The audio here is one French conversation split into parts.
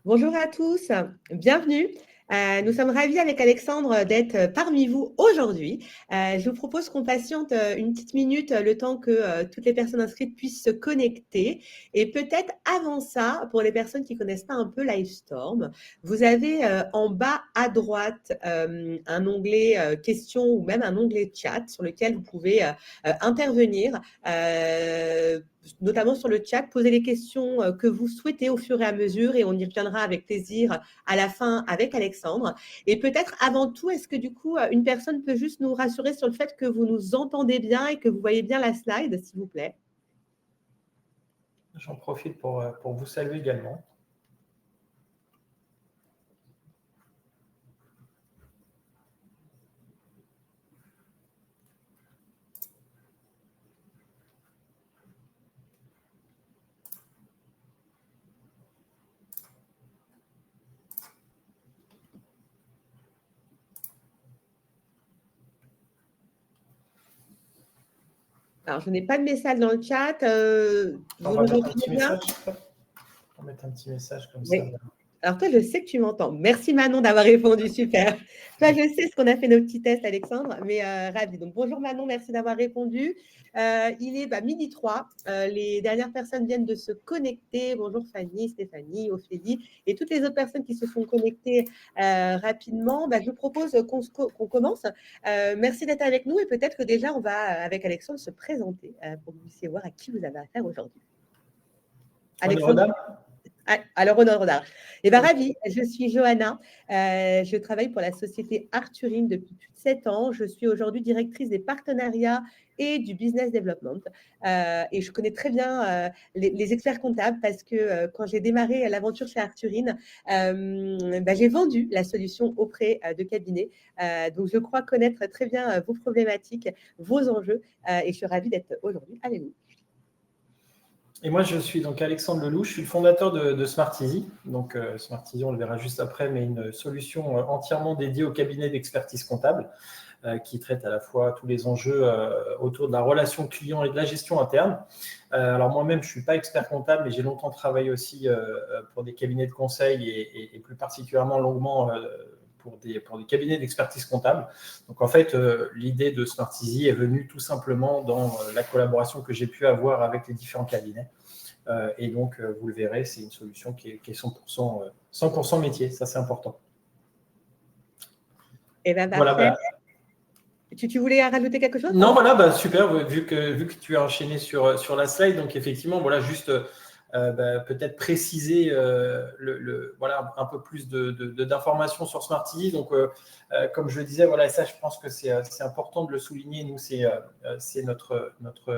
Bonjour à tous, bienvenue. Nous sommes ravis avec Alexandre d'être parmi vous aujourd'hui. Je vous propose qu'on patiente une petite minute le temps que toutes les personnes inscrites puissent se connecter. Et peut-être avant ça, pour les personnes qui ne connaissent pas un peu Livestorm, vous avez en bas à droite un onglet questions ou même un onglet chat sur lequel vous pouvez intervenir. Notamment sur le chat, poser les questions que vous souhaitez au fur et à mesure et on y reviendra avec plaisir à la fin avec Alexandre. Et peut-être avant tout, est-ce que du coup, une personne peut juste nous rassurer sur le fait que vous nous entendez bien et que vous voyez bien la slide, s'il vous plaît? J'en profite pour vous saluer également. Alors, je n'ai pas de message dans le chat. On Vous va nous mettre un entendez petit bien? message. On va mettre un petit message comme Oui. ça. Alors toi, je sais que tu m'entends. Merci Manon d'avoir répondu, super. Toi, je sais ce qu'on a fait nos petits tests, Alexandre, mais ravi. Donc bonjour Manon, merci d'avoir répondu. Il est 12h03. Les dernières personnes viennent de se connecter. Bonjour Fanny, Stéphanie, Ophélie et toutes les autres personnes qui se sont connectées rapidement. Je vous propose qu'on commence. Merci d'être avec nous et peut-être que déjà, on va, avec Alexandre, se présenter pour que vous puissiez voir à qui vous avez affaire aujourd'hui. Alexandre. Alors, honneur aux dames. Ravi, je suis Johanna. Je travaille pour la société Arthurine depuis plus de 7 ans. Je suis aujourd'hui directrice des partenariats et du business development. Et je connais très bien les experts comptables parce que quand j'ai démarré l'aventure chez Arthurine, j'ai vendu la solution auprès de cabinets. Donc, je crois connaître très bien vos problématiques, vos enjeux. Et je suis ravie d'être aujourd'hui avec vous. Et moi, je suis donc Alexandre Lelouch, je suis le fondateur de Smarteasy. Donc, Smarteasy, on le verra juste après, mais une solution entièrement dédiée au cabinet d'expertise comptable qui traite à la fois tous les enjeux autour de la relation client et de la gestion interne. Alors, moi-même, je ne suis pas expert comptable, mais j'ai longtemps travaillé aussi pour des cabinets de conseil et plus particulièrement longuement pour des cabinets d'expertise comptable. Donc, en fait, l'idée de Smarteasy est venue tout simplement dans la collaboration que j'ai pu avoir avec les différents cabinets. Et donc, vous le verrez, c'est une solution qui est 100% métier. Ça, c'est important. Eh bien, parfait. Voilà, tu voulais rajouter quelque chose? Non, voilà, super. Vu que tu as enchaîné sur la slide, donc effectivement, voilà, juste peut-être préciser voilà, un peu plus d'informations sur Smarteasy. Donc, comme je le disais, voilà, ça, je pense que c'est important de le souligner. Nous, c'est notre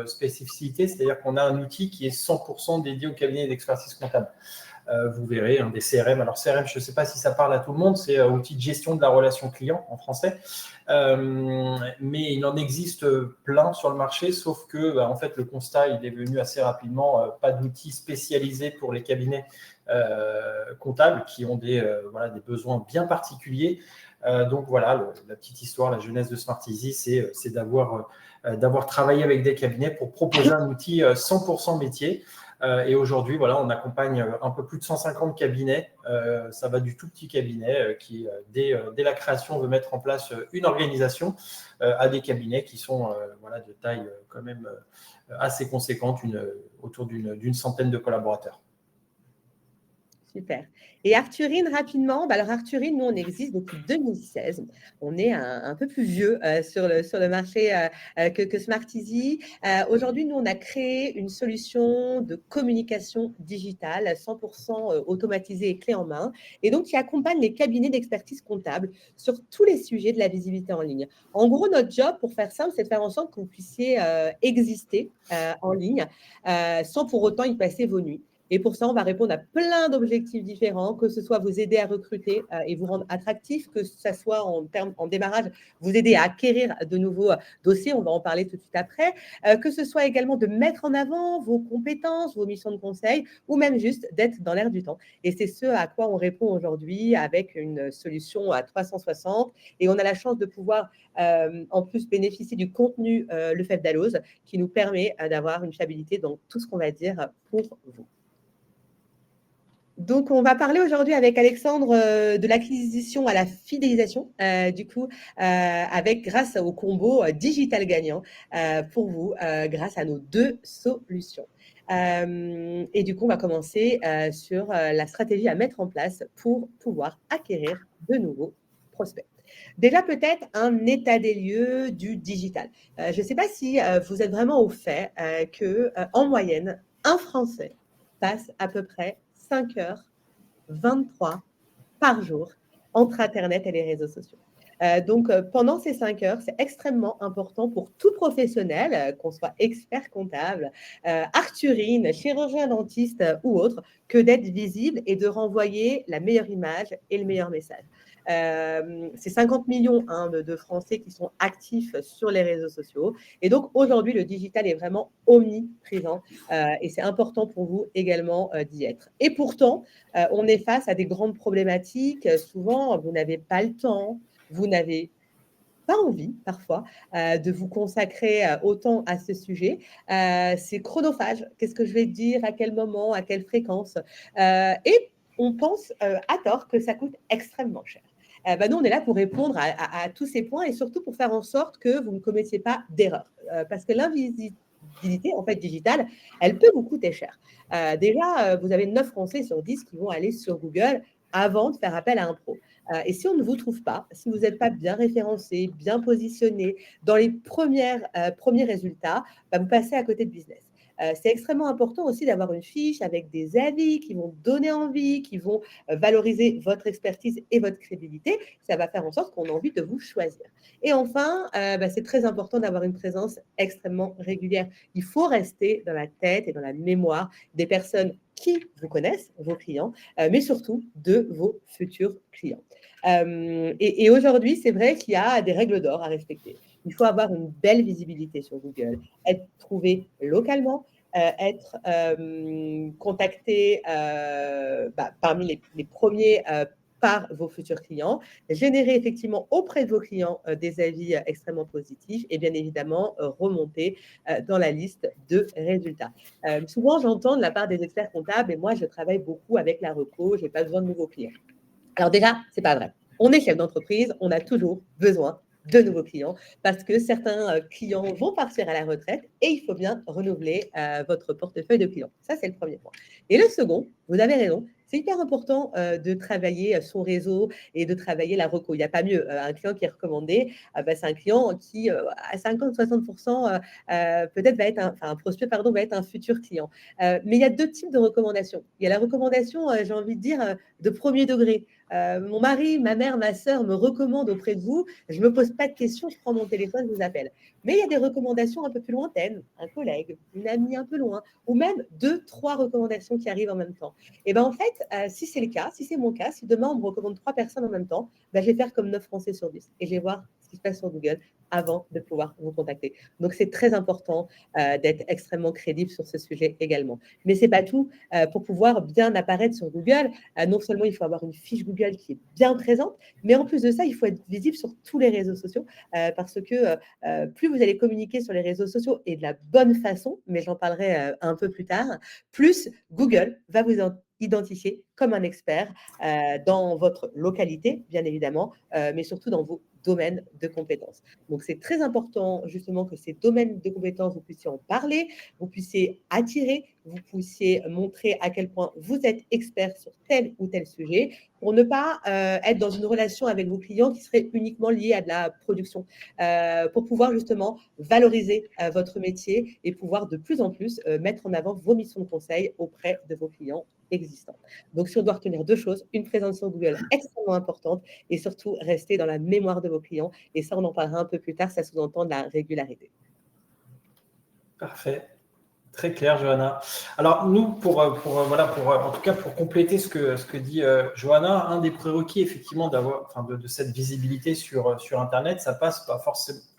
spécificité, c'est-à-dire qu'on a un outil qui est 100% dédié au cabinet d'expertise comptable. Vous verrez, des CRM. Alors, CRM, je ne sais pas si ça parle à tout le monde, c'est outil de gestion de la relation client en français. Mais il en existe plein sur le marché, sauf que en fait, le constat, il est venu assez rapidement, pas d'outils spécialisés pour les cabinets comptables qui ont des besoins bien particuliers. Donc voilà, la petite histoire, la jeunesse de Smarteasy, c'est d'avoir travaillé avec des cabinets pour proposer un outil 100% métier. Et aujourd'hui, voilà, on accompagne un peu plus de 150 cabinets. Ça va du tout petit cabinet qui, dès la création, veut mettre en place une organisation à des cabinets qui sont de taille quand même assez conséquente, autour d'une centaine de collaborateurs. Super. Et Arthurine, rapidement, alors Arthurine, nous, on existe depuis 2016. On est un peu plus vieux sur le marché que Smarteasy. Aujourd'hui, nous, on a créé une solution de communication digitale 100% automatisée et clé en main, et donc qui accompagne les cabinets d'expertise comptable sur tous les sujets de la visibilité en ligne. En gros, notre job, pour faire simple, c'est de faire en sorte que vous puissiez exister en ligne sans pour autant y passer vos nuits. Et pour ça, on va répondre à plein d'objectifs différents, que ce soit vous aider à recruter et vous rendre attractif, que ce soit en démarrage, vous aider à acquérir de nouveaux dossiers, on va en parler tout de suite après, que ce soit également de mettre en avant vos compétences, vos missions de conseil, ou même juste d'être dans l'air du temps. Et c'est ce à quoi on répond aujourd'hui avec une solution à 360. Et on a la chance de pouvoir en plus bénéficier du contenu Lefebvre Dalloz qui nous permet d'avoir une fiabilité dans tout ce qu'on va dire pour vous. Donc, on va parler aujourd'hui avec Alexandre de l'acquisition à la fidélisation, grâce au combo digital gagnant pour vous, grâce à nos 2 solutions. Et du coup, on va commencer sur la stratégie à mettre en place pour pouvoir acquérir de nouveaux prospects. Déjà, peut-être un état des lieux du digital. Je ne sais pas si vous êtes vraiment au fait qu'en moyenne, un Français passe à peu près 5h23 par jour entre Internet et les réseaux sociaux. Donc, pendant ces 5 heures, c'est extrêmement important pour tout professionnel, qu'on soit expert comptable, Arthurine, chirurgien dentiste ou autre, que d'être visible et de renvoyer la meilleure image et le meilleur message. C'est 50 millions de Français qui sont actifs sur les réseaux sociaux. Et donc, aujourd'hui, le digital est vraiment omniprésent et c'est important pour vous également d'y être. Et pourtant, on est face à des grandes problématiques. Souvent, vous n'avez pas le temps, vous n'avez pas envie parfois de vous consacrer autant à ce sujet. C'est chronophage. Qu'est-ce que je vais dire, à quel moment, à quelle fréquence et on pense à tort que ça coûte extrêmement cher. Nous, on est là pour répondre à tous ces points et surtout pour faire en sorte que vous ne commettiez pas d'erreur. Parce que l'invisibilité, en fait, digitale, elle peut vous coûter cher. Déjà, vous avez 9 Français sur 10 qui vont aller sur Google avant de faire appel à un pro. Et si on ne vous trouve pas, si vous n'êtes pas bien référencé, bien positionné dans les premiers résultats, vous passez à côté de business. C'est extrêmement important aussi d'avoir une fiche avec des avis qui vont donner envie, qui vont valoriser votre expertise et votre crédibilité. Ça va faire en sorte qu'on a envie de vous choisir. Et enfin, c'est très important d'avoir une présence extrêmement régulière. Il faut rester dans la tête et dans la mémoire des personnes qui vous connaissent, vos clients, mais surtout de vos futurs clients. Et aujourd'hui, c'est vrai qu'il y a des règles d'or à respecter. Il faut avoir une belle visibilité sur Google, être trouvé localement, être contacté parmi les premiers par vos futurs clients, générer effectivement auprès de vos clients des avis extrêmement positifs et bien évidemment remonter dans la liste de résultats. Souvent, j'entends de la part des experts comptables, et moi, je travaille beaucoup avec la reco, je n'ai pas besoin de nouveaux clients. Alors déjà, ce n'est pas vrai. On est chef d'entreprise, on a toujours besoin de nouveaux clients parce que certains clients vont partir à la retraite et il faut bien renouveler votre portefeuille de clients. Ça, c'est le premier point. Et le second, vous avez raison, c'est hyper important de travailler son réseau et de travailler la reco. Il n'y a pas mieux. Un client qui est recommandé, c'est un client qui, à 50-60%, peut-être va être un prospect, va être un futur client. Mais il y a 2 types de recommandations. Il y a la recommandation, j'ai envie de dire, de premier degré. Mon mari, ma mère, ma sœur me recommandent auprès de vous. Je ne me pose pas de questions, je prends mon téléphone, je vous appelle. Mais il y a des recommandations un peu plus lointaines, un collègue, une amie un peu loin, ou même 2-3 recommandations qui arrivent en même temps. Et en fait, si c'est le cas, si c'est mon cas, si demain on me recommande 3 personnes en même temps, je vais faire comme 9 Français sur 10 et je vais voir ce qui se passe sur Google avant de pouvoir vous contacter. Donc, c'est très important d'être extrêmement crédible sur ce sujet également. Mais ce n'est pas tout. Pour pouvoir bien apparaître sur Google, non seulement il faut avoir une fiche Google qui est bien présente, mais en plus de ça, il faut être visible sur tous les réseaux sociaux parce que plus vous allez communiquer sur les réseaux sociaux et de la bonne façon, mais j'en parlerai un peu plus tard, plus Google va vous identifier comme un expert dans votre localité, bien évidemment, mais surtout dans vos domaines de compétences. Donc, c'est très important justement que ces domaines de compétences, vous puissiez en parler, vous puissiez attirer, vous puissiez montrer à quel point vous êtes expert sur tel ou tel sujet pour ne pas être dans une relation avec vos clients qui serait uniquement liée à de la production, pour pouvoir justement valoriser votre métier et pouvoir de plus en plus mettre en avant vos missions de conseil auprès de vos clients existants. Donc, si on doit retenir 2 choses, une présence sur Google extrêmement importante et surtout rester dans la mémoire de vos clients. Et ça, on en parlera un peu plus tard, ça sous-entend de la régularité. Parfait. Très clair, Johanna. Alors, nous, en tout cas, pour compléter ce que dit Johanna, un des prérequis, effectivement, de cette visibilité sur Internet, ça passe pas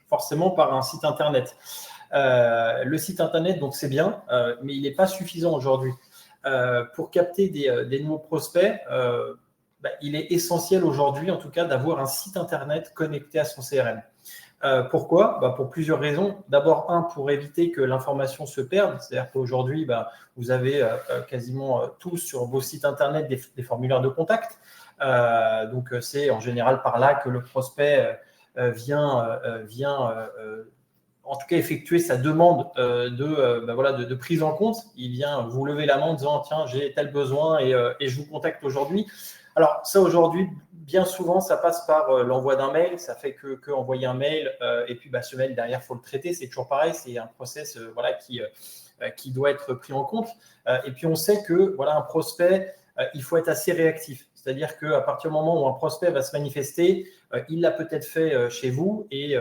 forcément par un site Internet. Le site Internet, donc, c'est bien, mais il n'est pas suffisant aujourd'hui. Pour capter des nouveaux prospects, il est essentiel aujourd'hui, en tout cas, d'avoir un site Internet connecté à son CRM. Pourquoi? Pour plusieurs raisons. D'abord, pour éviter que l'information se perde. C'est-à-dire qu'aujourd'hui, vous avez quasiment tous sur vos sites internet des formulaires de contact. Donc, c'est en général par là que le prospect vient en tout cas effectuer sa demande de prise en compte. Il vient vous lever la main en disant « Tiens, j'ai tel besoin et je vous contacte aujourd'hui ». Alors ça, aujourd'hui, bien souvent, ça passe par l'envoi d'un mail. Ça fait que envoyer un mail et puis ce mail, derrière, il faut le traiter. C'est toujours pareil. C'est un process qui doit être pris en compte. Et puis, on sait que un prospect, il faut être assez réactif. C'est-à-dire qu'à partir du moment où un prospect va se manifester, il l'a peut-être fait chez vous et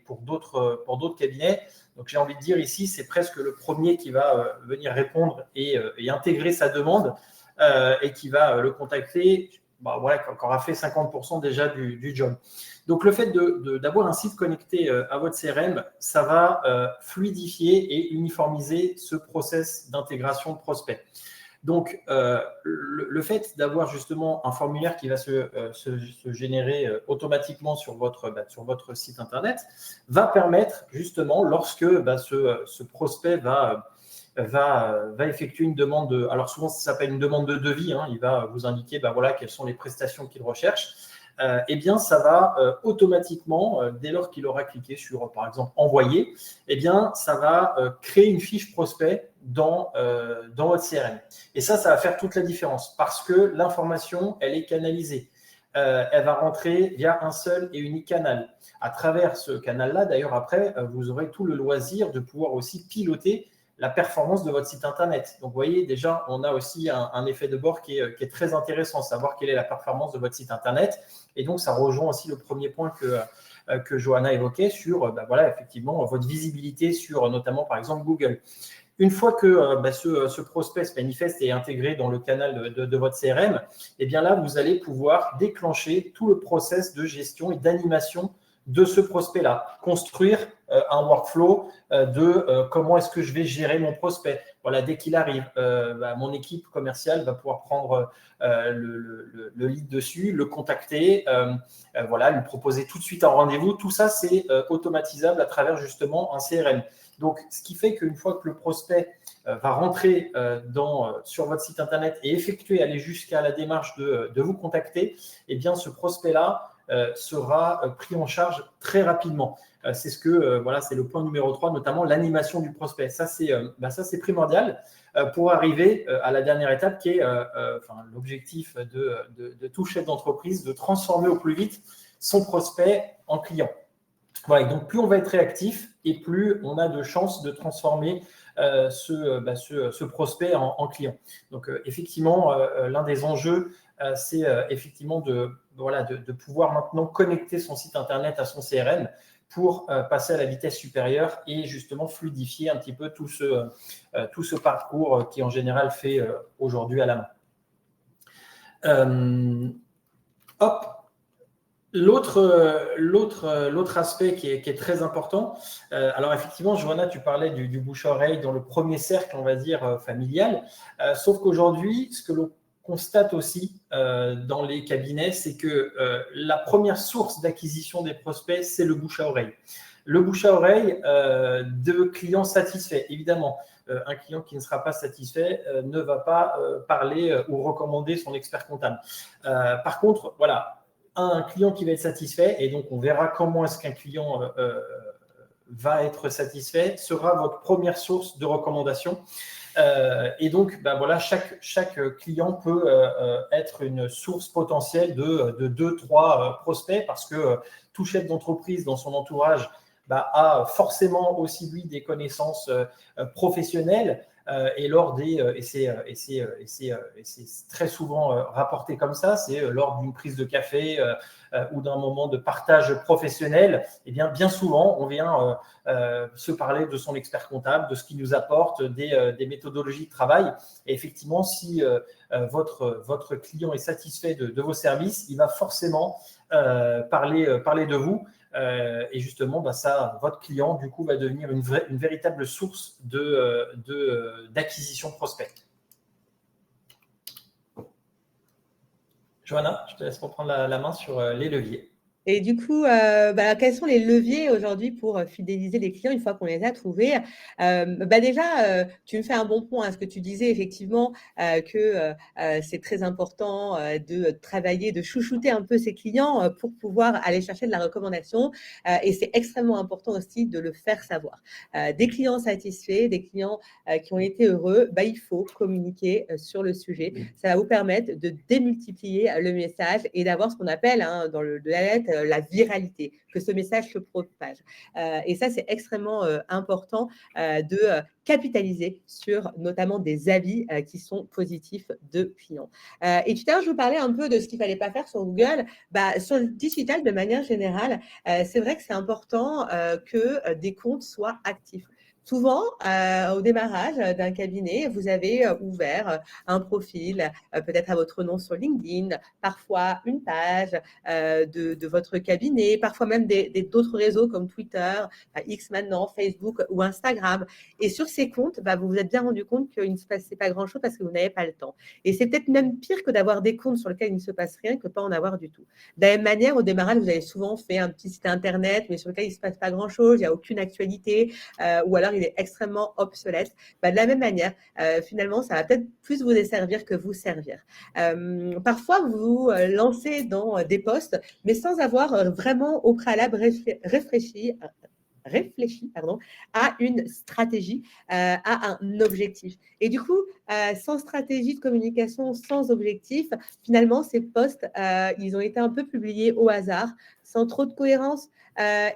pour d'autres cabinets. Donc, j'ai envie de dire ici, c'est presque le premier qui va venir répondre et intégrer sa demande et qui va le contacter, qui aura fait 50% déjà du job. Donc, le fait d'avoir un site connecté à votre CRM, ça va fluidifier et uniformiser ce process d'intégration de prospects. Donc, le fait d'avoir justement un formulaire qui va se générer automatiquement sur votre site internet va permettre justement, lorsque ce prospect va effectuer une demande de… Alors, souvent, ça s'appelle une demande de devis. Il va vous indiquer quelles sont les prestations qu'il recherche. Eh bien, ça va automatiquement, dès lors qu'il aura cliqué sur, par exemple, envoyer, eh bien, ça va créer une fiche prospect dans votre CRM. Et ça va faire toute la différence parce que l'information, elle est canalisée. Elle va rentrer via un seul et unique canal. À travers ce canal-là, d'ailleurs, après, vous aurez tout le loisir de pouvoir aussi piloter la performance de votre site internet. Donc, vous voyez, déjà, on a aussi un effet de bord qui est très intéressant, savoir quelle est la performance de votre site internet. Et donc, ça rejoint aussi le premier point que Johanna évoquait sur, effectivement, votre visibilité sur, notamment, par exemple, Google. Une fois que ce prospect se manifeste et est intégré dans le canal de votre CRM, eh bien là, vous allez pouvoir déclencher tout le process de gestion et d'animation de ce prospect-là, construire un workflow de comment est-ce que je vais gérer mon prospect. Voilà, dès qu'il arrive, mon équipe commerciale va pouvoir prendre le lead dessus, le contacter, lui proposer tout de suite un rendez-vous. Tout ça, c'est automatisable à travers justement un CRM. Donc, ce qui fait qu'une fois que le prospect va rentrer sur votre site internet et aller jusqu'à la démarche de vous contacter, eh bien, ce prospect-là sera pris en charge très rapidement. C'est c'est le point numéro 3, notamment l'animation du prospect. Ça, c'est primordial pour arriver à la dernière étape qui est l'objectif de tout chef d'entreprise, de transformer au plus vite son prospect en client. Voilà, donc plus on va être réactif et plus on a de chances de transformer ce prospect en client. Donc, effectivement, l'un des enjeux, c'est effectivement de pouvoir maintenant connecter son site internet à son CRM pour passer à la vitesse supérieure et justement fluidifier un petit peu tout ce parcours qui est en général fait aujourd'hui à la main. L'autre aspect qui est très important, alors effectivement, Johanna, tu parlais du bouche-à-oreille dans le premier cercle, on va dire, familial, sauf qu'aujourd'hui, ce que l'on constate aussi dans les cabinets, c'est que la première source d'acquisition des prospects, c'est le bouche-à-oreille. Le bouche-à-oreille de clients satisfaits, évidemment. Un client qui ne sera pas satisfait ne va pas parler ou recommander son expert comptable. Par contre, un client qui va être satisfait, et donc on verra comment est-ce qu'un client va être satisfait, sera votre première source de recommandation. Et donc, chaque client peut être une source potentielle de 2-3 prospects parce que tout chef d'entreprise dans son entourage a forcément aussi, lui, des connaissances professionnelles. Et c'est très souvent rapporté comme ça, c'est lors d'une prise de café ou d'un moment de partage professionnel, et bien souvent, on vient se parler de son expert comptable, de ce qu'il nous apporte, des méthodologies de travail. Et effectivement, si votre client est satisfait de vos services, il va forcément parler de vous. Et justement, votre client, du coup, va devenir une véritable source d'acquisition prospect. Johanna, je te laisse reprendre la main sur les leviers. Et du coup, quels sont les leviers aujourd'hui pour fidéliser les clients une fois qu'on les a trouvés? Déjà, tu me fais un bon point à ce que tu disais effectivement que c'est très important de travailler, de chouchouter un peu ses clients pour pouvoir aller chercher de la recommandation. Et c'est extrêmement important aussi de le faire savoir. Des clients satisfaits, des clients qui ont été heureux, il faut communiquer sur le sujet. Ça va vous permettre de démultiplier le message et d'avoir ce qu'on appelle dans le de la lettre la viralité, que ce message se propage. Et ça, c'est extrêmement important de capitaliser sur notamment des avis qui sont positifs de clients. Et tout à l'heure, je vous parlais un peu de ce qu'il ne fallait pas faire sur Google. Sur le digital, de manière générale, c'est vrai que c'est important que des comptes soient actifs. Souvent, au démarrage d'un cabinet, vous avez ouvert un profil, peut-être à votre nom sur LinkedIn, parfois une page de votre cabinet, parfois même d'autres réseaux comme Twitter, X maintenant, Facebook ou Instagram. Et sur ces comptes, vous vous êtes bien rendu compte qu'il ne se passait pas grand-chose parce que vous n'avez pas le temps. Et c'est peut-être même pire que d'avoir des comptes sur lesquels il ne se passe rien que de ne pas en avoir du tout. De la même manière, au démarrage, vous avez souvent fait un petit site internet, mais sur lequel il ne se passe pas grand-chose, il n'y a aucune actualité, ou alors il est extrêmement obsolète. De la même manière, finalement, ça va peut-être plus vous desservir que vous servir. Parfois, vous vous lancez dans des postes, mais sans avoir vraiment au préalable réfléchi à une stratégie, à un objectif. Et du coup, sans stratégie de communication, sans objectif, finalement, ces posts, ils ont été un peu publiés au hasard, sans trop de cohérence.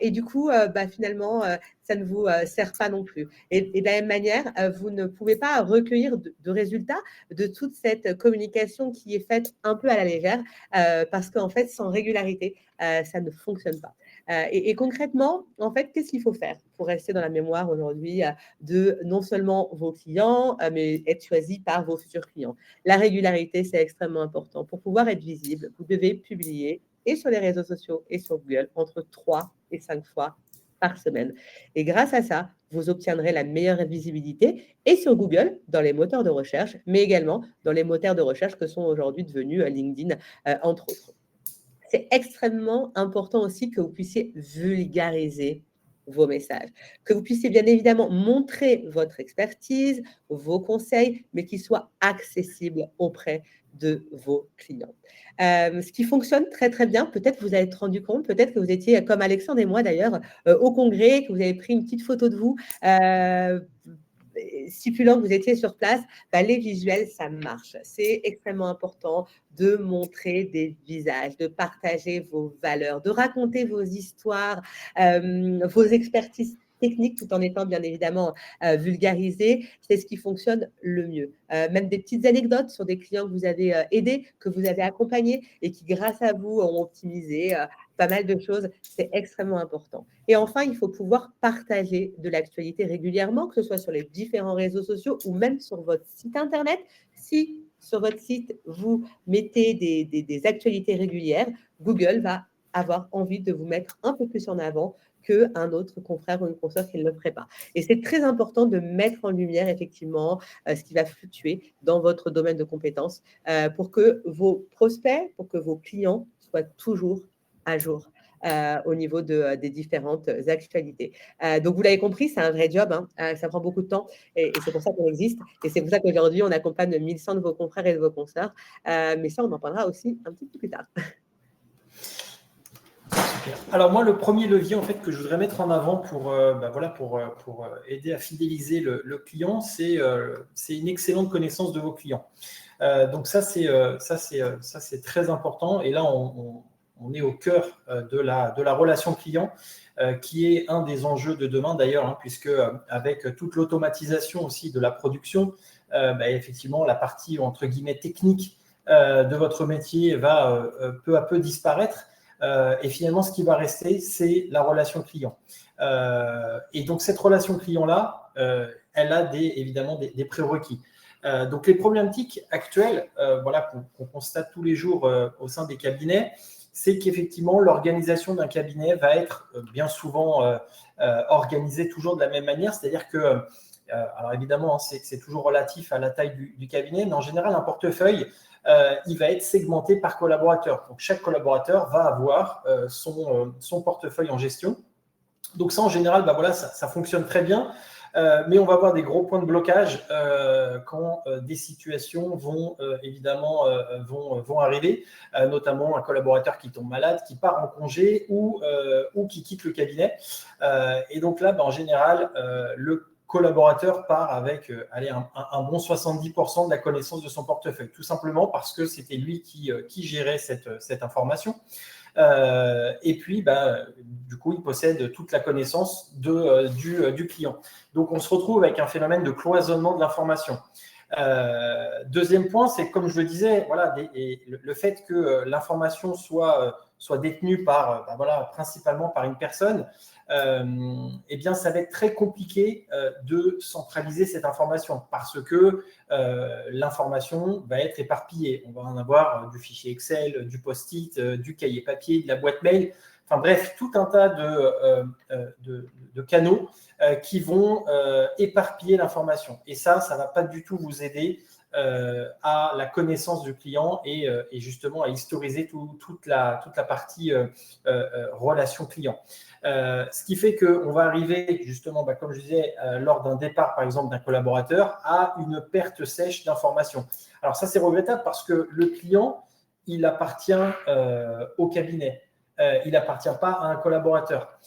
Et du coup, finalement, ça ne vous sert pas non plus. Et de la même manière, vous ne pouvez pas recueillir de résultats de toute cette communication qui est faite un peu à la légère, parce qu'en fait, sans régularité, ça ne fonctionne pas. Et concrètement, en fait, qu'est-ce qu'il faut faire pour rester dans la mémoire aujourd'hui de non seulement vos clients, mais être choisi par vos futurs clients? La régularité, c'est extrêmement important. Pour pouvoir être visible, vous devez publier et sur les réseaux sociaux et sur Google entre 3 et 5 fois par semaine. Et grâce à ça, vous obtiendrez la meilleure visibilité et sur Google, dans les moteurs de recherche, mais également dans les moteurs de recherche que sont aujourd'hui devenus LinkedIn, entre autres. C'est extrêmement important aussi que vous puissiez vulgariser vos messages, que vous puissiez bien évidemment montrer votre expertise, vos conseils, mais qu'ils soient accessibles auprès de vos clients. Ce qui fonctionne très très bien, peut-être que vous allez être rendu compte, peut-être que vous étiez comme Alexandre et moi d'ailleurs au congrès, que vous avez pris une petite photo de vous stipulant que vous étiez sur place, les visuels, ça marche. C'est extrêmement important de montrer des visages, de partager vos valeurs, de raconter vos histoires, vos expertises techniques tout en étant bien évidemment vulgarisé, c'est ce qui fonctionne le mieux. Même des petites anecdotes sur des clients que vous avez aidés, que vous avez accompagnés et qui grâce à vous ont optimisé pas mal de choses, c'est extrêmement important. Et enfin, il faut pouvoir partager de l'actualité régulièrement, que ce soit sur les différents réseaux sociaux ou même sur votre site internet. Si sur votre site, vous mettez des actualités régulières, Google va avoir envie de vous mettre un peu plus en avant qu'un autre confrère ou une consoeur qui ne le ferait pas. Et c'est très important de mettre en lumière effectivement ce qui va fluctuer dans votre domaine de compétences pour que vos prospects, pour que vos clients soient toujours à jour au niveau des différentes actualités. Donc, vous l'avez compris, c'est un vrai job, ça prend beaucoup de temps et c'est pour ça qu'on existe. Et c'est pour ça qu'aujourd'hui, on accompagne 1100 de vos confrères et de vos consoeurs. Mais ça, on en parlera aussi un petit peu plus tard. Alors moi, le premier levier en fait que je voudrais mettre en avant pour aider à fidéliser le client, c'est une excellente connaissance de vos clients. Donc ça c'est très important. Et là, on est au cœur de la relation client, qui est un des enjeux de demain d'ailleurs, puisque avec toute l'automatisation aussi de la production, effectivement, la partie entre guillemets technique de votre métier va peu à peu disparaître. Et finalement, ce qui va rester, c'est la relation client. Et donc, cette relation client-là, elle a évidemment des prérequis. Donc, les problématiques actuelles qu'on constate tous les jours au sein des cabinets, c'est qu'effectivement, l'organisation d'un cabinet va être bien souvent organisée toujours de la même manière, c'est-à-dire que Alors évidemment, c'est toujours relatif à la taille du cabinet, mais en général, un portefeuille, il va être segmenté par collaborateur. Donc, chaque collaborateur va avoir son portefeuille en gestion. Donc ça, en général, ça fonctionne très bien. Mais on va avoir des gros points de blocage quand des situations vont arriver, notamment un collaborateur qui tombe malade, qui part en congé ou qui quitte le cabinet. Et donc là, en général, le collaborateur part avec un bon 70% de la connaissance de son portefeuille, tout simplement parce que c'était lui qui gérait cette information. Et puis, du coup, il possède toute la connaissance du client. Donc, on se retrouve avec un phénomène de cloisonnement de l'information. Deuxième point, c'est comme je le disais, le fait que l'information soit détenue principalement par une personne, ça va être très compliqué de centraliser cette information parce que l'information va être éparpillée. On va en avoir du fichier Excel, du post-it, du cahier papier, de la boîte mail. Enfin bref, tout un tas de canaux qui vont éparpiller l'information. Et ça ne va pas du tout vous aider à la connaissance du client et justement à historiser toute la partie relation client. Ce qui fait qu'on va arriver justement, comme je disais, lors d'un départ par exemple d'un collaborateur à une perte sèche d'informations. Alors ça c'est regrettable parce que le client, il appartient au cabinet. Il n'appartient pas à un collaborateur.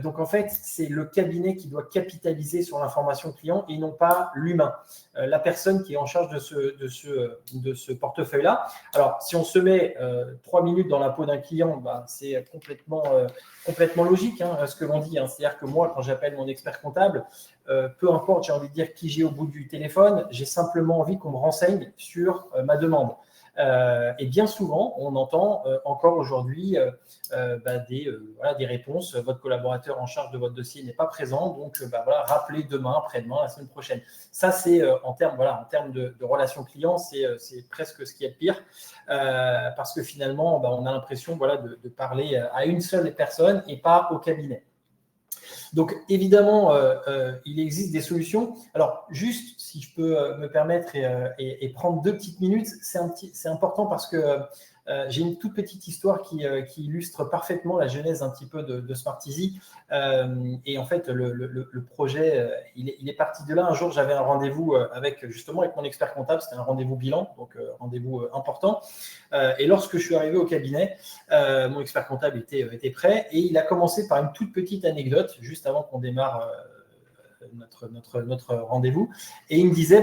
Donc, en fait, c'est le cabinet qui doit capitaliser sur l'information client et non pas l'humain, la personne qui est en charge de ce portefeuille-là. Alors, si on se met 3 minutes dans la peau d'un client, c'est complètement logique ce que l'on dit. C'est-à-dire que moi, quand j'appelle mon expert comptable, peu importe, j'ai envie de dire qui j'ai au bout du téléphone, j'ai simplement envie qu'on me renseigne sur ma demande. Et bien souvent, on entend encore aujourd'hui des réponses. Votre collaborateur en charge de votre dossier n'est pas présent, donc rappelez demain, après-demain, la semaine prochaine. Ça, c'est en termes de relations clients, c'est presque ce qui est le pire, parce que finalement, on a l'impression de parler à une seule personne et pas au cabinet. Donc, évidemment, il existe des solutions. Alors, juste, si je peux me permettre et prendre 2 petites minutes, c'est important parce que j'ai une toute petite histoire qui illustre parfaitement la genèse un petit peu de Smarteasy. Et en fait, le projet, il est parti de là. Un jour, j'avais un rendez-vous avec mon expert comptable. C'était un rendez-vous bilan, donc rendez-vous important. Et lorsque je suis arrivé au cabinet, mon expert comptable était prêt et il a commencé par une toute petite anecdote juste avant qu'on démarre notre rendez-vous. Et il me disait,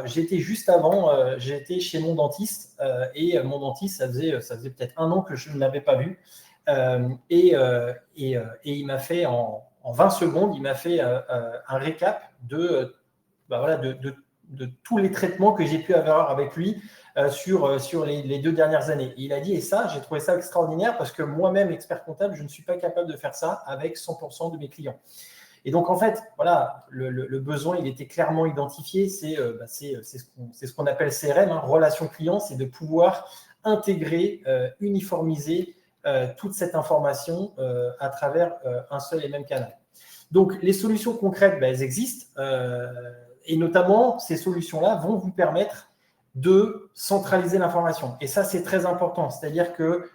j'étais juste avant, j'étais chez mon dentiste et mon dentiste, ça faisait peut-être 1 an que je ne l'avais pas vu. Et il m'a fait, en 20 secondes, il m'a fait un récap de tous les traitements que j'ai pu avoir avec lui sur les 2 dernières années. Et il a dit, et ça, j'ai trouvé ça extraordinaire parce que moi-même, expert comptable, je ne suis pas capable de faire ça avec 100% de mes clients. Et donc, en fait, le besoin, il était clairement identifié. C'est ce qu'on appelle CRM, relation client, c'est de pouvoir intégrer, uniformiser toute cette information à travers un seul et même canal. Donc, les solutions concrètes, elles existent. Et notamment, ces solutions-là vont vous permettre de centraliser l'information. Et ça, c'est très important. C'est-à-dire que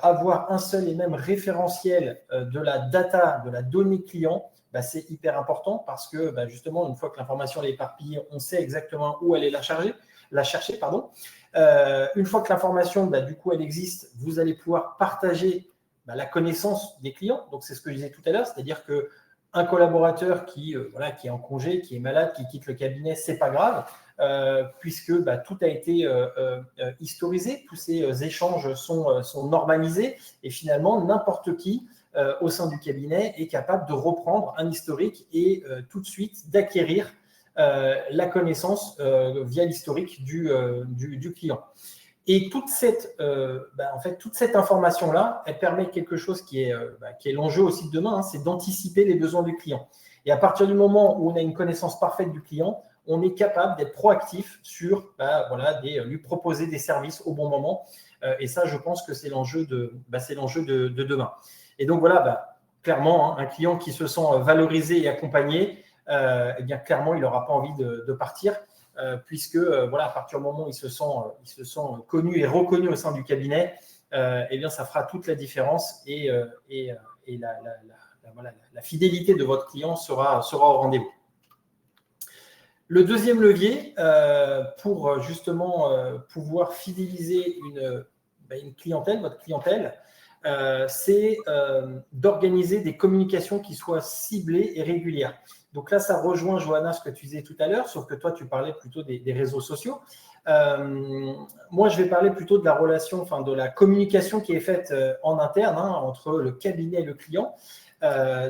avoir un seul et même référentiel de la data, de la donnée client, c'est hyper important parce que justement, une fois que l'information est éparpillée, on sait exactement où aller la chercher. Une fois que l'information, du coup, elle existe, vous allez pouvoir partager la connaissance des clients. Donc, c'est ce que je disais tout à l'heure, c'est-à-dire qu'un collaborateur qui est en congé, qui est malade, qui quitte le cabinet, c'est pas grave, puisque tout a été historisé, tous ces échanges sont normalisés et finalement, n'importe qui au sein du cabinet est capable de reprendre un historique et tout de suite d'acquérir la connaissance via l'historique du client. Et toute cette information-là, elle permet quelque chose qui est l'enjeu aussi de demain, c'est d'anticiper les besoins du client. Et à partir du moment où on a une connaissance parfaite du client, on est capable d'être proactif sur lui proposer des services au bon moment. Et ça, je pense que c'est l'enjeu de demain. Et donc, clairement, un client qui se sent valorisé et accompagné, eh bien, clairement, il n'aura pas envie de partir, puisque voilà, à partir du moment où il se sent connu et reconnu au sein du cabinet, eh bien, ça fera toute la différence et la fidélité de votre client sera au rendez-vous. Le deuxième levier, pour justement pouvoir fidéliser une clientèle, votre clientèle, c'est d'organiser des communications qui soient ciblées et régulières. Donc là, ça rejoint, Johanna, ce que tu disais tout à l'heure, sauf que toi, tu parlais plutôt des réseaux sociaux. Moi, je vais parler plutôt de la relation, enfin de la communication qui est faite en interne entre le cabinet et le client.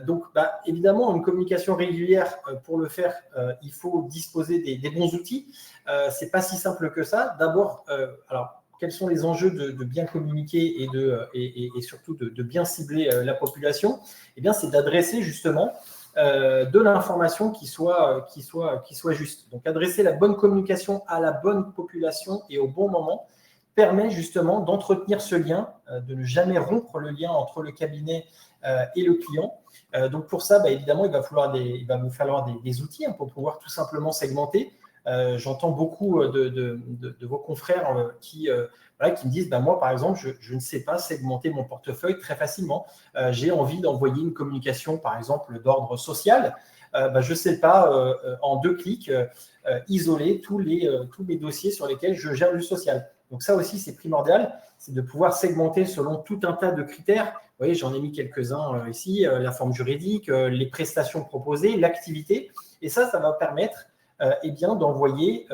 Donc, évidemment, une communication régulière, pour le faire, il faut disposer des bons outils. Ce n'est pas si simple que ça. D'abord, alors, quels sont les enjeux de bien communiquer et surtout de bien cibler la population? Eh bien, c'est d'adresser justement de l'information qui soit juste. Donc, adresser la bonne communication à la bonne population et au bon moment permet justement d'entretenir ce lien, de ne jamais rompre le lien entre le cabinet et le client. Donc, pour ça, évidemment, il va vous falloir des outils pour pouvoir tout simplement segmenter. J'entends beaucoup de vos confrères qui me disent, moi, par exemple, je ne sais pas segmenter mon portefeuille très facilement. J'ai envie d'envoyer une communication, par exemple, d'ordre social. Je ne sais pas, en 2 clics, isoler tous mes dossiers sur lesquels je gère du social. Donc ça aussi, c'est primordial, c'est de pouvoir segmenter selon tout un tas de critères. Vous voyez, j'en ai mis quelques-uns ici, la forme juridique, les prestations proposées, l'activité. Et ça va permettre d'envoyer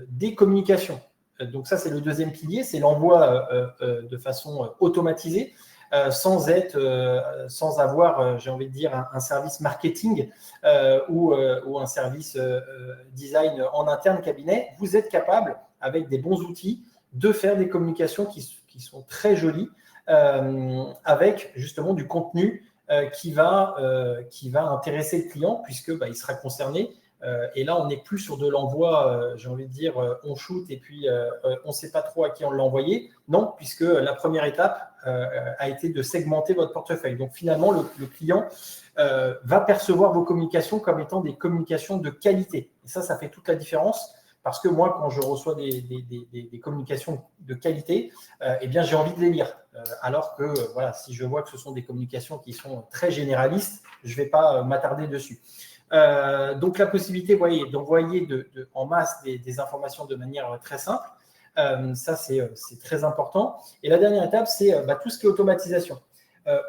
des communications. Donc ça, c'est le deuxième pilier, c'est l'envoi de façon automatisée, sans avoir, j'ai envie de dire, un service marketing ou un service design en interne cabinet. Vous êtes capable, avec des bons outils, de faire des communications qui sont très jolies, avec justement du contenu qui va intéresser le client, puisque il sera concerné. Et là, on n'est plus sur de l'envoi, j'ai envie de dire, on shoot et puis on ne sait pas trop à qui on l'a envoyé. Non, puisque la première étape a été de segmenter votre portefeuille. Donc finalement, le client va percevoir vos communications comme étant des communications de qualité. Et ça fait toute la différence. Parce que moi, quand je reçois des communications de qualité, j'ai envie de les lire. Alors que si je vois que ce sont des communications qui sont très généralistes, je ne vais pas m'attarder dessus. Donc, la possibilité, d'envoyer en masse des informations de manière très simple, ça, c'est très important. Et la dernière étape, c'est tout ce qui est automatisation.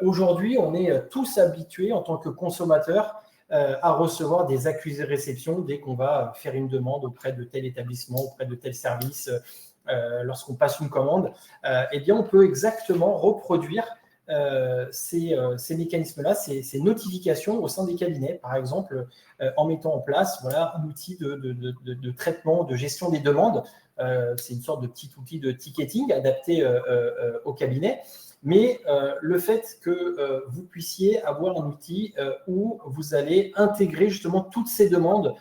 Aujourd'hui, on est tous habitués en tant que consommateurs à recevoir des accusés-réception dès qu'on va faire une demande auprès de tel établissement, auprès de tel service, lorsqu'on passe une commande. On peut exactement reproduire ces mécanismes-là, ces notifications au sein des cabinets, par exemple, en mettant en place un outil de traitement, de gestion des demandes. C'est une sorte de petit outil de ticketing adapté au cabinet. Mais le fait que vous puissiez avoir un outil où vous allez intégrer justement toutes ces demandes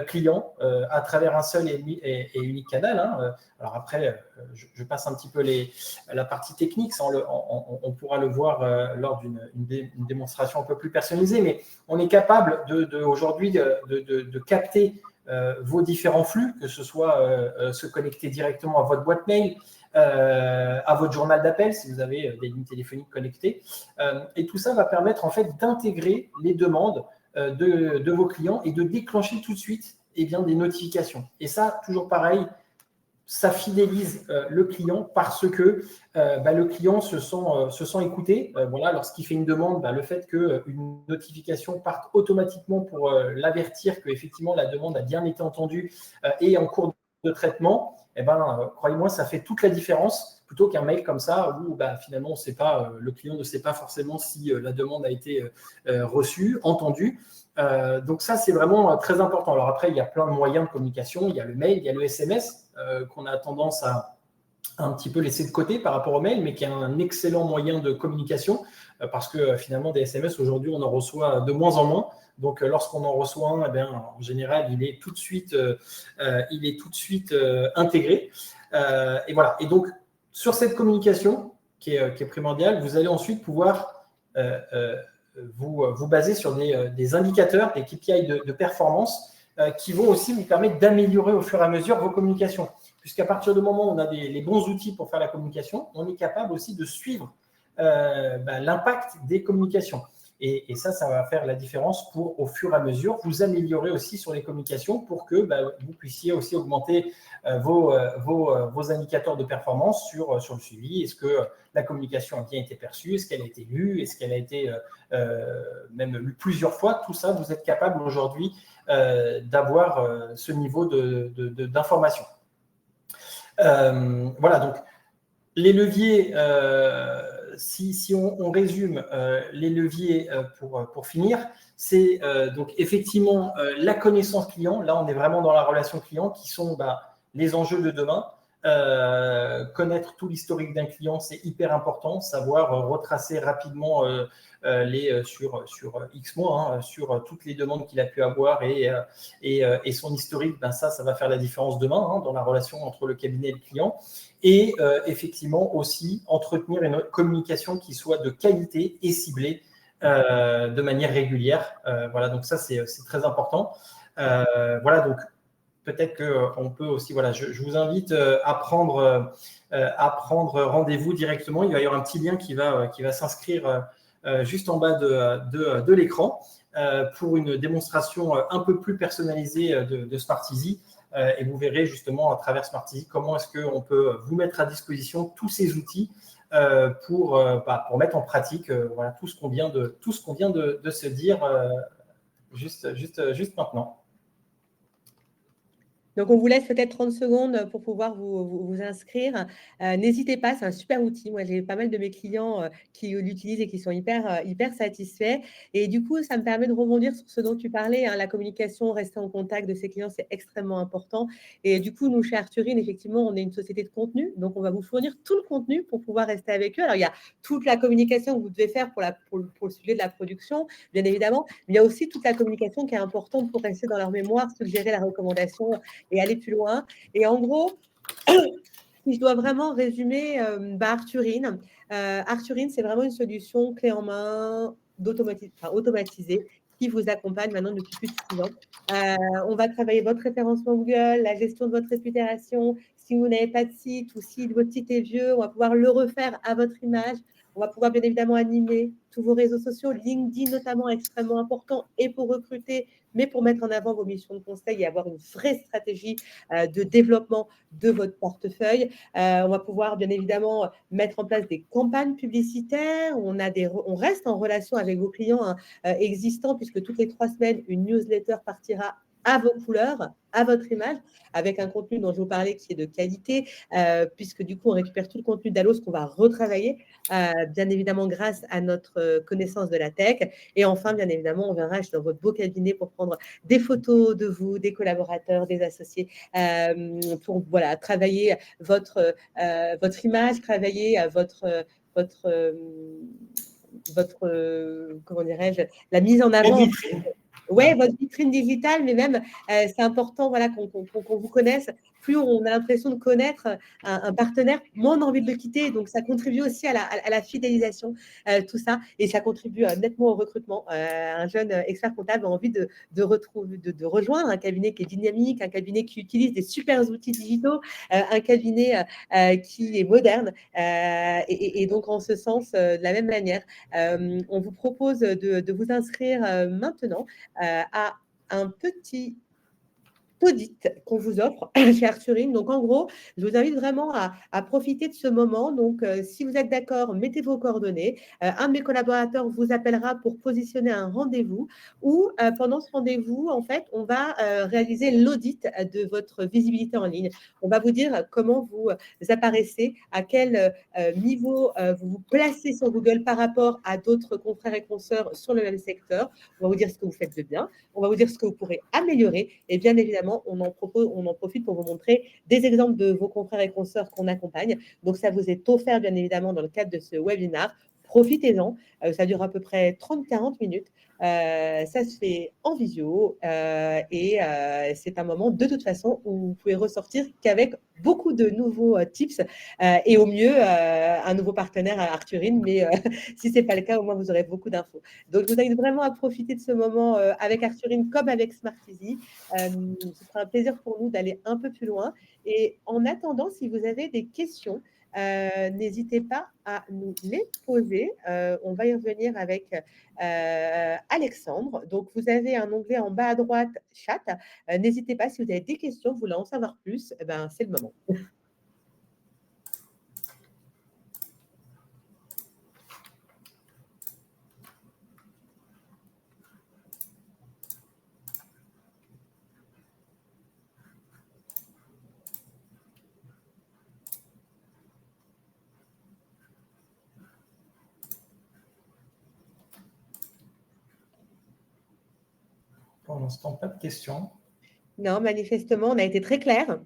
clients à travers un seul et unique canal. Alors après, je passe un petit peu la partie technique, ça, on pourra le voir lors d'une démonstration un peu plus personnalisée, mais on est capable aujourd'hui de capter vos différents flux, que ce soit se connecter directement à votre boîte mail, à votre journal d'appel si vous avez des lignes téléphoniques connectées. Et tout ça va permettre en fait d'intégrer les demandes de vos clients et de déclencher tout de suite des notifications. Et ça, toujours pareil, ça fidélise le client parce que le client se sent écouté. Lorsqu'il fait une demande, le fait qu'une notification parte automatiquement pour l'avertir qu'effectivement la demande a bien été entendue et en cours de traitement, croyez-moi, ça fait toute la différence plutôt qu'un mail comme ça où finalement on sait pas, le client ne sait pas forcément si la demande a été reçue, entendue. Donc ça, c'est vraiment très important. Alors après, il y a plein de moyens de communication. Il y a le mail, il y a le SMS qu'on a tendance à un petit peu laisser de côté par rapport au mail, mais qui est un excellent moyen de communication parce que finalement, des SMS, aujourd'hui, on en reçoit de moins en moins. Donc, lorsqu'on en reçoit un, en général, il est tout de suite intégré. Et voilà. Et donc, sur cette communication qui est primordiale, vous allez ensuite pouvoir vous baser sur des indicateurs, des KPI de performance qui vont aussi vous permettre d'améliorer au fur et à mesure vos communications. Puisqu'à partir du moment où on a les bons outils pour faire la communication, on est capable aussi de suivre l'impact des communications. Et ça va faire la différence pour, au fur et à mesure, vous améliorer aussi sur les communications pour que vous puissiez aussi augmenter vos indicateurs de performance sur le suivi. Est-ce que la communication a bien été perçue? Est-ce qu'elle a été lue? Est-ce qu'elle a été même lue plusieurs fois? Tout ça, vous êtes capable aujourd'hui d'avoir ce niveau d'information. Voilà, donc les leviers, si on résume les leviers pour finir, c'est donc effectivement la connaissance client. Là, on est vraiment dans la relation client qui sont les enjeux de demain. Connaître tout l'historique d'un client, c'est hyper important. Savoir retracer rapidement sur X mois, sur toutes les demandes qu'il a pu avoir et son historique, ça va faire la différence demain dans la relation entre le cabinet et le client. Et effectivement aussi entretenir une communication qui soit de qualité et ciblée de manière régulière. Voilà, donc ça c'est très important. Voilà, donc peut-être qu'on peut aussi, voilà, je vous invite à prendre rendez-vous directement. Il va y avoir un petit lien qui va s'inscrire juste en bas de l'écran pour une démonstration un peu plus personnalisée de Smarteasy. Et vous verrez justement à travers Smarteasy comment est-ce qu'on peut vous mettre à disposition tous ces outils pour mettre en pratique voilà, tout ce qu'on vient de se dire juste maintenant. Donc, on vous laisse peut-être 30 secondes pour pouvoir vous inscrire. N'hésitez pas, c'est un super outil. Moi, j'ai pas mal de mes clients qui l'utilisent et qui sont hyper satisfaits. Et du coup, ça me permet de rebondir sur ce dont tu parlais. La communication, rester en contact de ses clients, c'est extrêmement important. Et du coup, nous, chez Arthurine, effectivement, on est une société de contenu. Donc, on va vous fournir tout le contenu pour pouvoir rester avec eux. Alors, il y a toute la communication que vous devez faire pour le sujet de la production, bien évidemment. Mais il y a aussi toute la communication qui est importante pour rester dans leur mémoire, suggérer la recommandation et aller plus loin. Et en gros, si je dois vraiment résumer Arthurine, Arthurine, c'est vraiment une solution clé en main automatisée qui vous accompagne maintenant depuis plus de 6 ans. On va travailler votre référencement Google, la gestion de votre réputation. Si vous n'avez pas de site ou si votre site est vieux, on va pouvoir le refaire à votre image. On va pouvoir bien évidemment animer tous vos réseaux sociaux, LinkedIn notamment, extrêmement important, et pour recruter, mais pour mettre en avant vos missions de conseil et avoir une vraie stratégie de développement de votre portefeuille. On va pouvoir bien évidemment mettre en place des campagnes publicitaires. On reste en relation avec vos clients existants, puisque toutes les 3 semaines, une newsletter partira à vos couleurs, à votre image, avec un contenu dont je vous parlais qui est de qualité, puisque du coup, on récupère tout le contenu d'Allos qu'on va retravailler, bien évidemment grâce à notre connaissance de la tech. Et enfin, bien évidemment, on viendra dans votre beau cabinet pour prendre des photos de vous, des collaborateurs, des associés, pour travailler votre image, travailler comment dirais-je, la mise en avant. Oui, votre vitrine digitale, mais même, c'est important qu'on vous connaisse. Plus on a l'impression de connaître un partenaire, moins on a envie de le quitter. Donc, ça contribue aussi à la fidélisation, tout ça. Et ça contribue nettement au recrutement. Un jeune expert comptable a envie de rejoindre un cabinet qui est dynamique, un cabinet qui utilise des super outils digitaux, un cabinet qui est moderne. Et donc, en ce sens, de la même manière, on vous propose de vous inscrire maintenant à un petit audit qu'on vous offre chez Arthurine. Donc, en gros, je vous invite vraiment à profiter de ce moment. Donc, si vous êtes d'accord, mettez vos coordonnées. Un de mes collaborateurs vous appellera pour positionner un rendez-vous ou pendant ce rendez-vous, en fait, on va réaliser l'audit de votre visibilité en ligne. On va vous dire comment vous apparaissez, à quel niveau vous vous placez sur Google par rapport à d'autres confrères et consoeurs sur le même secteur. On va vous dire ce que vous faites de bien. On va vous dire ce que vous pourrez améliorer. Et bien évidemment, on en profite pour vous montrer des exemples de vos confrères et consoeurs qu'on accompagne. Donc, ça vous est offert, bien évidemment, dans le cadre de ce webinaire profitez-en. Ça dure à peu près 30-40 minutes. Ça se fait en visio et c'est un moment de toute façon où vous pouvez ressortir qu'avec beaucoup de nouveaux tips et au mieux un nouveau partenaire à Arthurine, mais si ce n'est pas le cas, au moins vous aurez beaucoup d'infos. Donc je vous invite vraiment à profiter de ce moment avec Arthurine comme avec Smarteasy. Ce sera un plaisir pour nous d'aller un peu plus loin. Et en attendant, si vous avez des questions, n'hésitez pas à nous les poser. On va y revenir avec Alexandre. Donc, vous avez un onglet en bas à droite, chat. N'hésitez pas, si vous avez des questions, vous voulez en savoir plus, c'est le moment. Pour l'instant, pas de questions. Non, manifestement, on a été très clair.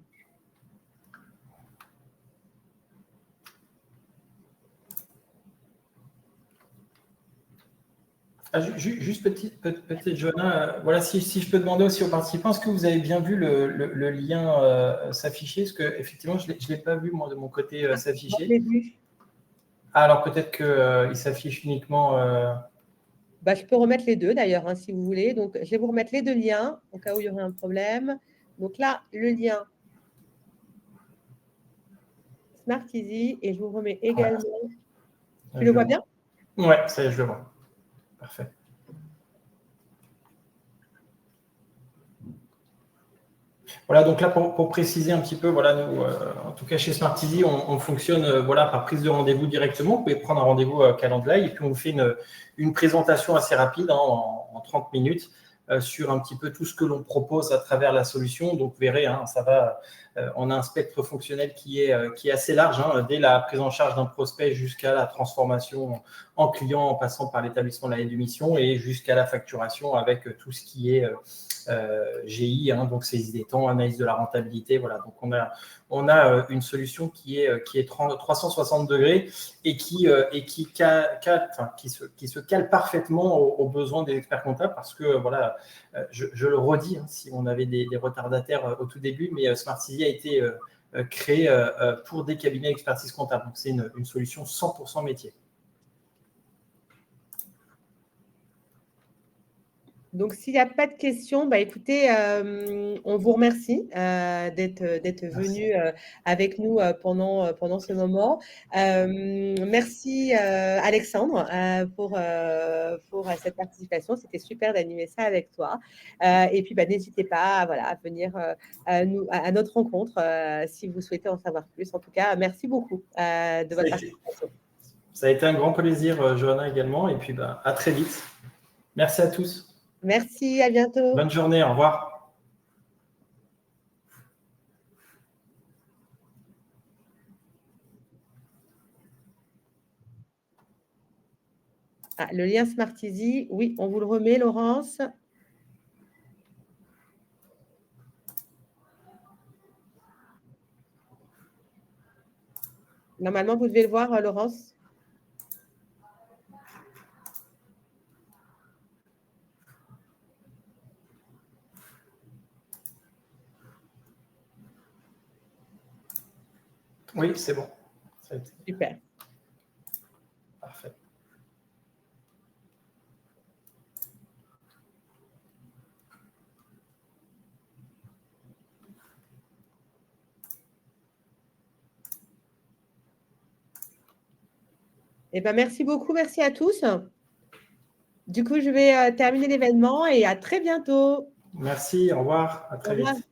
Juste petite Johanna, voilà, si je peux demander aussi aux participants, est-ce que vous avez bien vu le lien s'afficher? Parce que effectivement, je ne l'ai pas vu moi de mon côté s'afficher. Je l'ai vu. Alors peut-être qu'il s'affiche uniquement. Je peux remettre les deux d'ailleurs, hein, si vous voulez. Donc, je vais vous remettre les deux liens au cas où il y aurait un problème. Donc là, le lien Smarteasy et je vous remets également. Voilà. Tu le vois bien? Oui, ça y est, je le vois. Parfait. Voilà, donc là, pour préciser un petit peu, voilà, nous, en tout cas chez Smarteasy, on fonctionne voilà, par prise de rendez-vous directement. Vous pouvez prendre un rendez-vous Calendly et puis on vous fait une présentation assez rapide hein, en 30 minutes sur un petit peu tout ce que l'on propose à travers la solution. Donc, vous verrez, hein, ça va, on a un spectre fonctionnel qui est assez large, hein, dès la prise en charge d'un prospect jusqu'à la transformation en client, en passant par l'établissement de la lettre de mission et jusqu'à la facturation avec tout ce qui est GI, hein, donc saisie des temps, analyse de la rentabilité. Voilà, donc on a une solution qui est 360 degrés et qui se cale parfaitement aux besoins des experts comptables parce que voilà, je le redis, hein, si on avait des retardataires au tout début, mais Smarteasy a été créé pour des cabinets d'expertise comptable. Donc c'est une solution 100% métier. Donc, s'il n'y a pas de questions, écoutez, on vous remercie d'être venu avec nous pendant ce moment. Merci Alexandre pour cette participation. C'était super d'animer ça avec toi. Et puis, n'hésitez pas à venir à notre rencontre si vous souhaitez en savoir plus. En tout cas, merci beaucoup de votre participation. Ça a été un grand plaisir, Johanna, également. Et puis, à très vite. Merci à tous. Merci, à bientôt. Bonne journée, au revoir. Le lien Smarteasy, oui, on vous le remet, Laurence. Normalement, vous devez le voir, Laurence. Oui, c'est bon. Super. Parfait. Merci beaucoup, merci à tous. Du coup, je vais terminer l'événement et à très bientôt. Merci, au revoir, à très vite.